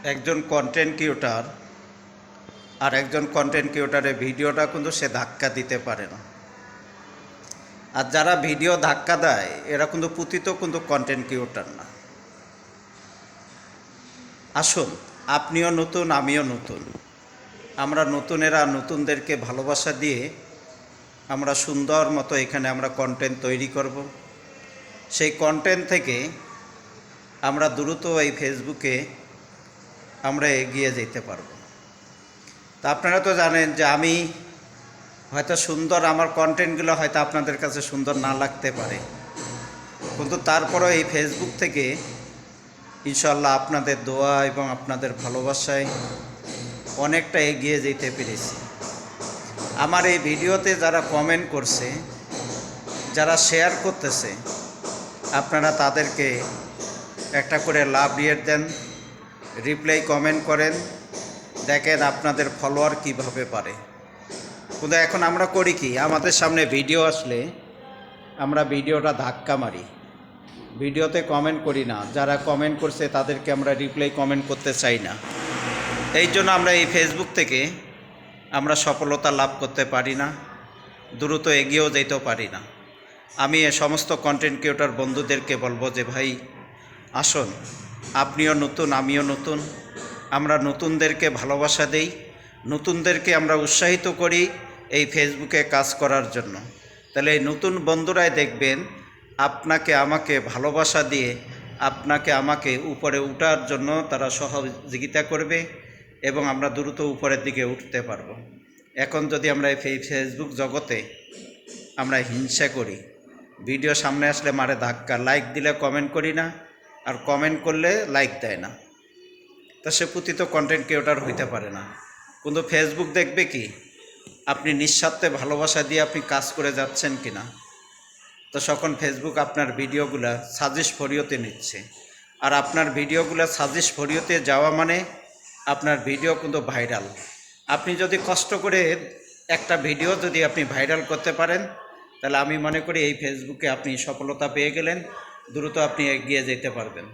একজন content creator আর একজন content ক্রিয়েটরের ভিডিওটা কিন্তু সে ধাক্কা দিতে পারে না। আর যারা ভিডিও ধাক্কা দেয় এরা কিন্তু পতিত কিন্তু কন্টেন্ট ক্রিয়েটর না। আসুন, আপনিও নতুন, আমিও নতুন। আমরা নতুনেরা নতুনদেরকে ভালোবাসা দিয়ে আমরা সুন্দর মতো এখানে আমরা কন্টেন্ট তৈরি করব। সেই কন্টেন্ট থেকে আমরা দ্রুত এই ফেসবুকে আমরা এগিয়ে যেতে পারবো। তা আপনারা তো জানেন যে আমি হয়তো সুন্দর, আমার কন্টেন্টগুলো হয়তো আপনাদের কাছে সুন্দর না লাগতে পারে, কিন্তু তারপরেও এই ফেসবুক থেকে ইনশাল্লাহ আপনাদের দোয়া এবং আপনাদের ভালোবাসায় অনেকটা এগিয়ে যেতে পেরেছি। আমার এই ভিডিওতে যারা কমেন্ট করছে, যারা শেয়ার করতেছে, আপনারা তাদেরকে একটা করে লাভ রিয়েট দেন, রিপ্লাই কমেন্ট করেন, দেখেন আপনাদের ফলোয়ার কিভাবে পারে। কিন্তু এখন আমরা করি কি, আমাদের সামনে ভিডিও আসলে আমরা ভিডিওটা ধাক্কা মারি, ভিডিওতে কমেন্ট করি না। যারা কমেন্ট করছে তাদেরকে আমরা রিপ্লাই কমেন্ট করতে চাই না। এই জন্য আমরা এই ফেসবুক থেকে আমরা সফলতা লাভ করতে পারি না, দ্রুত এগিয়েও যেতেও পারি না। আমি এ সমস্ত কন্টেন্ট ক্রিয়েটর বন্ধুদেরকে বলবো যে ভাই আসুন, আপনিও নতুন, আমিও নতুন। আমরা নতুনদেরকে ভালোবাসা দেই, নতুনদেরকে আমরা উৎসাহিত করি এই ফেসবুকে কাজ করার জন্য। তাহলে এই নতুন বন্ধুরাই দেখবেন আপনাকে আমাকে ভালোবাসা দিয়ে আপনাকে আমাকে উপরে উঠার জন্য তারা সহযোগিতা করবে এবং আমরা দ্রুত উপরের দিকে উঠতে পারবো। এখন যদি আমরা এই ফেসবুক জগতে আমরা হিংসা করি, ভিডিও সামনে আসলে মারে ধাক্কা, লাইক দিলে কমেন্ট করি না, আর কমেন্ট করলে লাইক দেয় না, তা সে পতিত কন্টেন্ট ক্রিয়েটর হইতে পারে না। কিন্তু ফেসবুক দেখবে কি আপনি নিঃস্বার্থে ভালোবাসা দিয়ে আপনি কাজ করে যাচ্ছেন কিনা। তো তখন ফেসবুক আপনার ভিডিওগুলা সাজেস্ট ফরিওতে নিচ্ছে, আর আপনার ভিডিওগুলো সাজেস্ট ফরিওতে যাওয়া মানে আপনার ভিডিও কিন্তু ভাইরাল। আপনি যদি কষ্ট করে একটা ভিডিও যদি আপনি ভাইরাল করতে পারেন, তাহলে আমি মনে করি এই ফেসবুকে আপনি সফলতা পেয়ে গেলেন, দ্রুত আপনি এগিয়ে যেতে পারবেন।